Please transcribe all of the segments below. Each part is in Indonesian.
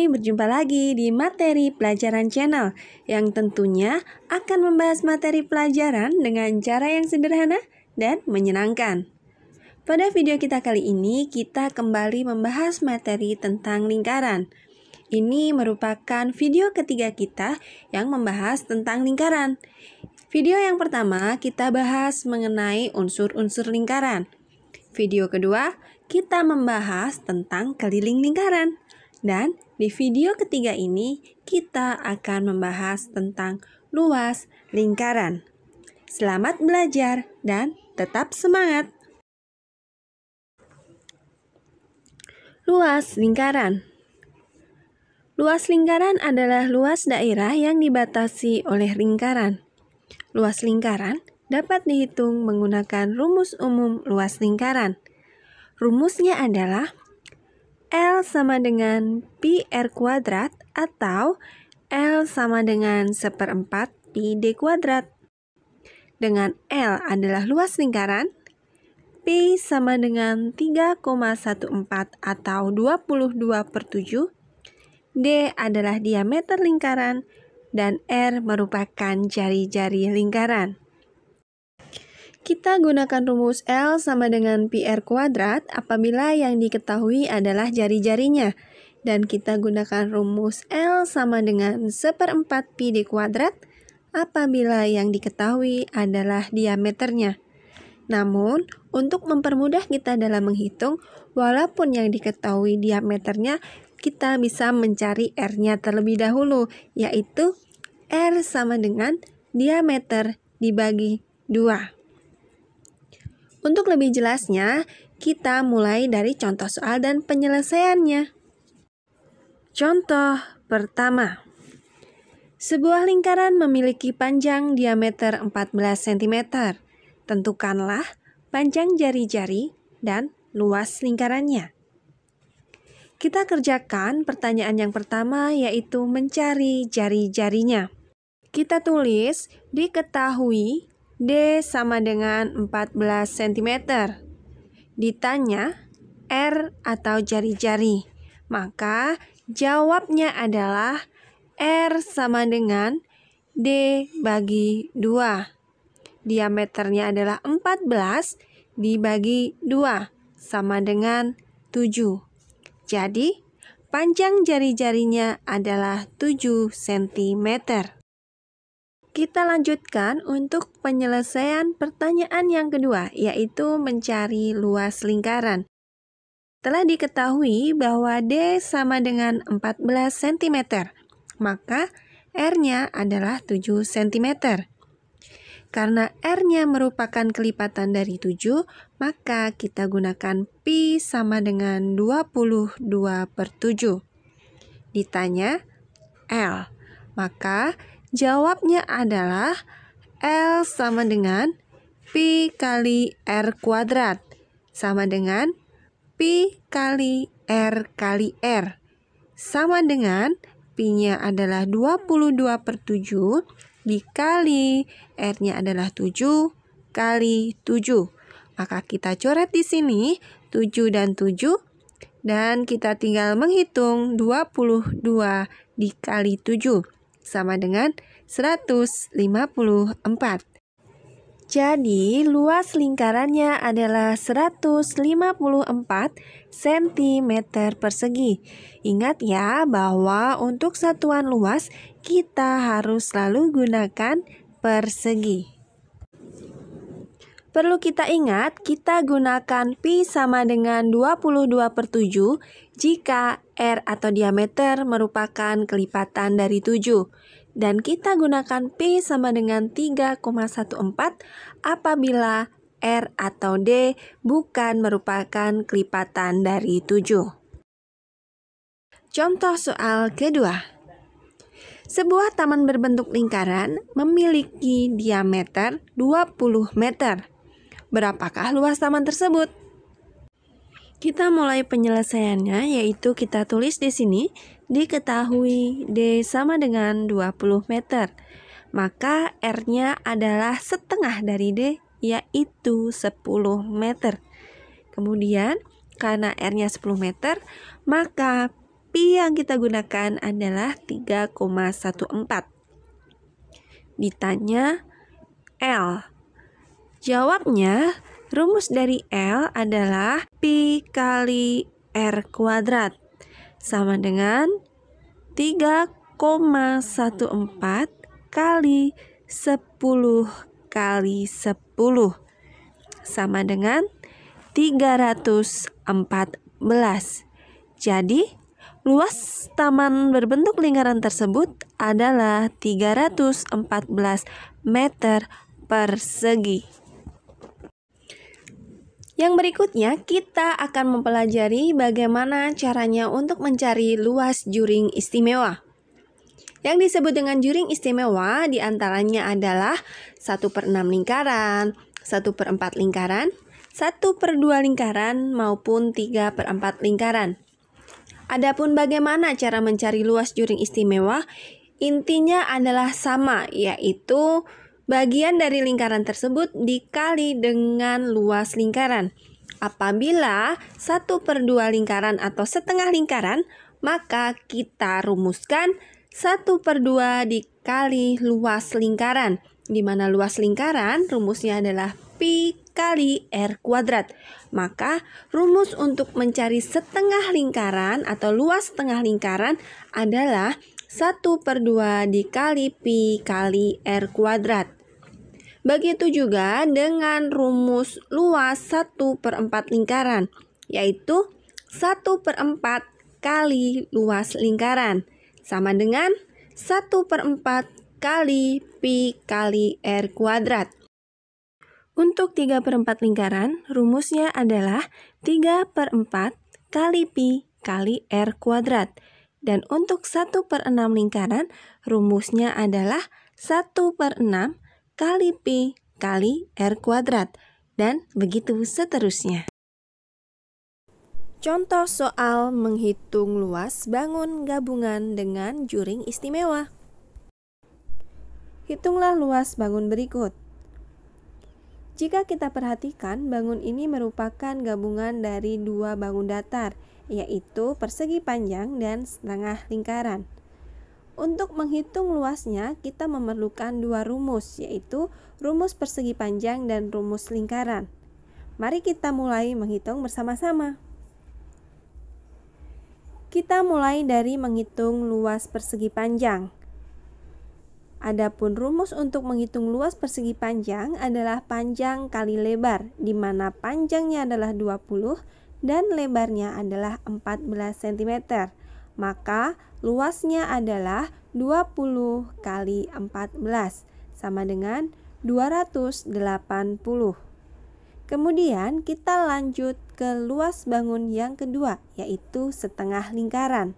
Hai, berjumpa lagi di Materi Pelajaran Channel yang tentunya akan membahas materi pelajaran dengan cara yang sederhana dan menyenangkan. Pada video kita kali ini, kita kembali membahas materi tentang lingkaran. Ini merupakan video ketiga kita yang membahas tentang lingkaran. Video yang pertama, kita bahas mengenai unsur-unsur lingkaran. Video kedua, kita membahas tentang keliling lingkaran. Dan di video ketiga ini, kita akan membahas tentang luas lingkaran. Selamat belajar dan tetap semangat! Luas lingkaran. Luas lingkaran adalah luas daerah yang dibatasi oleh lingkaran. Luas lingkaran dapat dihitung menggunakan rumus umum luas lingkaran. Rumusnya adalah L sama dengan pi R kuadrat atau L sama dengan 1/4 pi D kuadrat. Dengan L adalah luas lingkaran, pi sama dengan 3,14 atau 22/7, D adalah diameter lingkaran, dan R merupakan jari-jari lingkaran. Kita gunakan rumus L sama dengan pi R kuadrat apabila yang diketahui adalah jari-jarinya. Dan kita gunakan rumus L sama dengan 1/4 pi D kuadrat apabila yang diketahui adalah diameternya. Namun, untuk mempermudah kita dalam menghitung, walaupun yang diketahui diameternya, kita bisa mencari R-nya terlebih dahulu, yaitu R sama dengan diameter dibagi 2. Untuk lebih jelasnya, kita mulai dari contoh soal dan penyelesaiannya. Contoh pertama. Sebuah lingkaran memiliki panjang diameter 14 cm. Tentukanlah panjang jari-jari dan luas lingkarannya. Kita kerjakan pertanyaan yang pertama, yaitu mencari jari-jarinya. Kita tulis diketahui D sama dengan 14 cm. Ditanya R atau jari-jari. Maka jawabnya adalah R sama dengan D bagi 2. Diameternya adalah 14 dibagi 2 sama dengan 7. Jadi panjang jari-jarinya adalah 7 cm. Kita lanjutkan untuk penyelesaian pertanyaan yang kedua, yaitu mencari luas lingkaran. Telah diketahui bahwa D sama dengan 14 cm, maka R-nya adalah 7 cm. Karena R-nya merupakan kelipatan dari 7, maka kita gunakan pi sama dengan 22/7. Ditanya L, maka jawabnya adalah L sama dengan pi kali R kuadrat, sama dengan pi kali R kali R, sama dengan pi-nya adalah 22/7 dikali R-nya adalah 7 kali 7. Maka kita coret di sini 7 dan 7, dan kita tinggal menghitung 22 dikali 7. Sama dengan 154. Jadi, luas lingkarannya adalah 154 cm persegi. Ingat ya bahwa untuk satuan luas kita harus selalu gunakan persegi. Perlu kita ingat, kita gunakan pi sama dengan 22/7 jika R atau diameter merupakan kelipatan dari 7. Dan kita gunakan pi sama dengan 3,14 apabila R atau D bukan merupakan kelipatan dari 7. Contoh soal kedua. Sebuah taman berbentuk lingkaran memiliki diameter 20 meter. Berapakah luas taman tersebut? Kita mulai penyelesaiannya, yaitu kita tulis di sini diketahui D sama dengan 20 meter. Maka R-nya adalah setengah dari D, yaitu 10 meter. Kemudian karena R-nya 10 meter, maka pi yang kita gunakan adalah 3,14. Ditanya L. Jawabnya, rumus dari L adalah pi kali R kuadrat sama dengan 3,14 kali 10 kali 10 sama dengan 314. Jadi, luas taman berbentuk lingkaran tersebut adalah 314 meter persegi. Yang berikutnya, kita akan mempelajari bagaimana caranya untuk mencari luas juring istimewa. Yang disebut dengan juring istimewa diantaranya adalah 1/6 lingkaran, 1/4 lingkaran, 1/2 lingkaran, maupun 3/4 lingkaran. Adapun bagaimana cara mencari luas juring istimewa, intinya adalah sama, yaitu bagian dari lingkaran tersebut dikali dengan luas lingkaran. Apabila 1/2 lingkaran atau setengah lingkaran, maka kita rumuskan 1/2 dikali luas lingkaran, di mana luas lingkaran rumusnya adalah pi kali R kuadrat. Maka rumus untuk mencari setengah lingkaran atau luas setengah lingkaran adalah 1/2 dikali pi kali R kuadrat. Begitu juga dengan rumus luas 1/4 lingkaran, yaitu 1/4 kali luas lingkaran, sama dengan 1/4 kali pi kali R kuadrat. Untuk 3/4 lingkaran, rumusnya adalah 3/4 kali pi kali R kuadrat. Dan untuk 1/6 lingkaran, rumusnya adalah 1/6 kali pi kali R kuadrat, dan begitu seterusnya. Contoh soal menghitung luas bangun gabungan dengan juring istimewa. Hitunglah luas bangun berikut. Jika kita perhatikan, bangun ini merupakan gabungan dari dua bangun datar, yaitu persegi panjang dan setengah lingkaran. Untuk menghitung luasnya, kita memerlukan dua rumus, yaitu rumus persegi panjang dan rumus lingkaran. Mari kita mulai menghitung bersama-sama. Kita mulai dari menghitung luas persegi panjang. Adapun rumus untuk menghitung luas persegi panjang adalah panjang kali lebar, di mana panjangnya adalah 20 dan lebarnya adalah 14 cm. Maka luasnya adalah 20 kali 14 sama dengan 280. Kemudian kita lanjut ke luas bangun yang kedua, yaitu setengah lingkaran.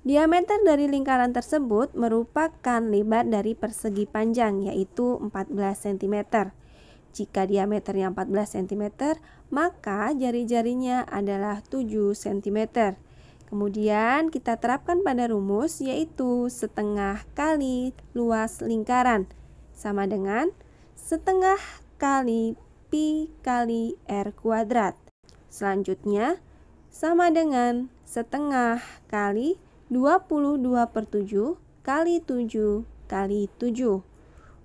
Diameter dari lingkaran tersebut merupakan lebar dari persegi panjang, yaitu 14 cm. Jika diameternya 14 cm, maka jari-jarinya adalah 7 cm. Kemudian kita terapkan pada rumus, yaitu setengah kali luas lingkaran sama dengan setengah kali pi kali R kuadrat. Selanjutnya sama dengan setengah kali 22/7 kali 7 kali 7.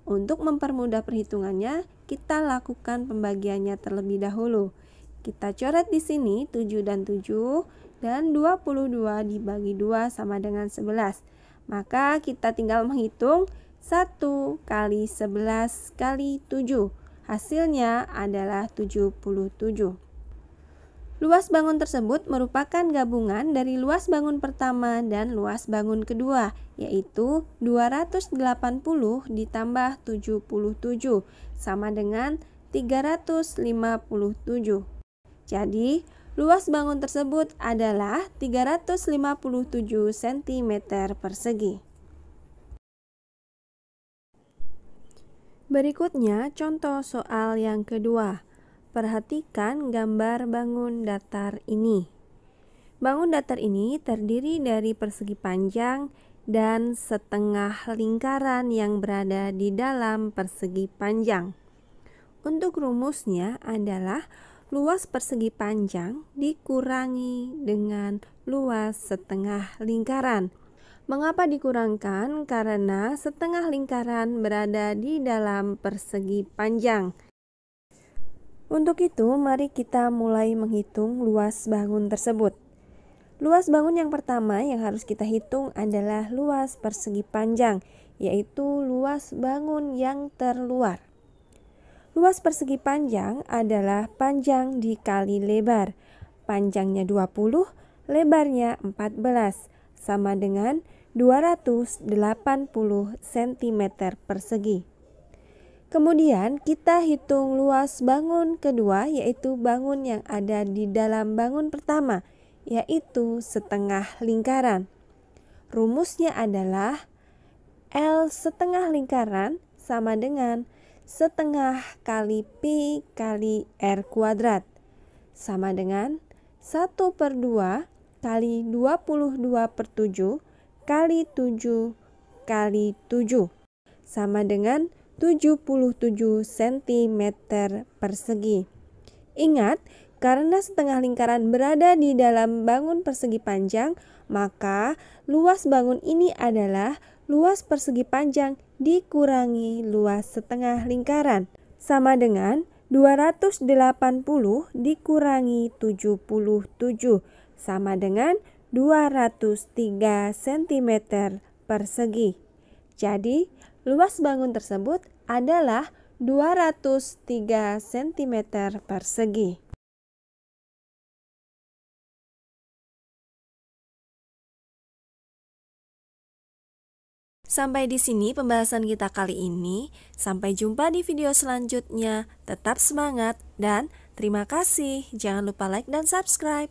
Untuk mempermudah perhitungannya, kita lakukan pembagiannya terlebih dahulu. Kita coret di sini 7 dan 7, dan 22 dibagi 2 sama dengan 11. Maka kita tinggal menghitung 1 kali 11 kali 7. Hasilnya adalah 77. Luas bangun tersebut merupakan gabungan dari luas bangun pertama dan luas bangun kedua, yaitu 280 ditambah 77 sama dengan 357. Jadi, luas bangun tersebut adalah 357 cm persegi. Berikutnya, contoh soal yang kedua. Perhatikan gambar bangun datar ini. Bangun datar ini terdiri dari persegi panjang dan setengah lingkaran yang berada di dalam persegi panjang. Untuk rumusnya adalah luas persegi panjang dikurangi dengan luas setengah lingkaran. Mengapa dikurangkan? Karena setengah lingkaran berada di dalam persegi panjang. Untuk itu, mari kita mulai menghitung luas bangun tersebut. Luas bangun yang pertama yang harus kita hitung adalah luas persegi panjang, yaitu luas bangun yang terluar. Luas persegi panjang adalah panjang dikali lebar. Panjangnya 20, lebarnya 14, sama dengan 280 cm persegi. Kemudian kita hitung luas bangun kedua, yaitu bangun yang ada di dalam bangun pertama, yaitu setengah lingkaran. Rumusnya adalah L setengah lingkaran sama dengan setengah kali pi kali R kuadrat, sama dengan 1/2 kali 22/7 kali 7 kali 7, sama dengan 77 cm persegi. Ingat, karena setengah lingkaran berada di dalam bangun persegi panjang, maka luas bangun ini adalah luas persegi panjang dikurangi luas setengah lingkaran, sama dengan 280 dikurangi 77, sama dengan 203 cm persegi. Jadi, luas bangun tersebut adalah 203 cm persegi. Sampai di sini pembahasan kita kali ini. Sampai jumpa di video selanjutnya. Tetap semangat dan terima kasih. Jangan lupa like dan subscribe.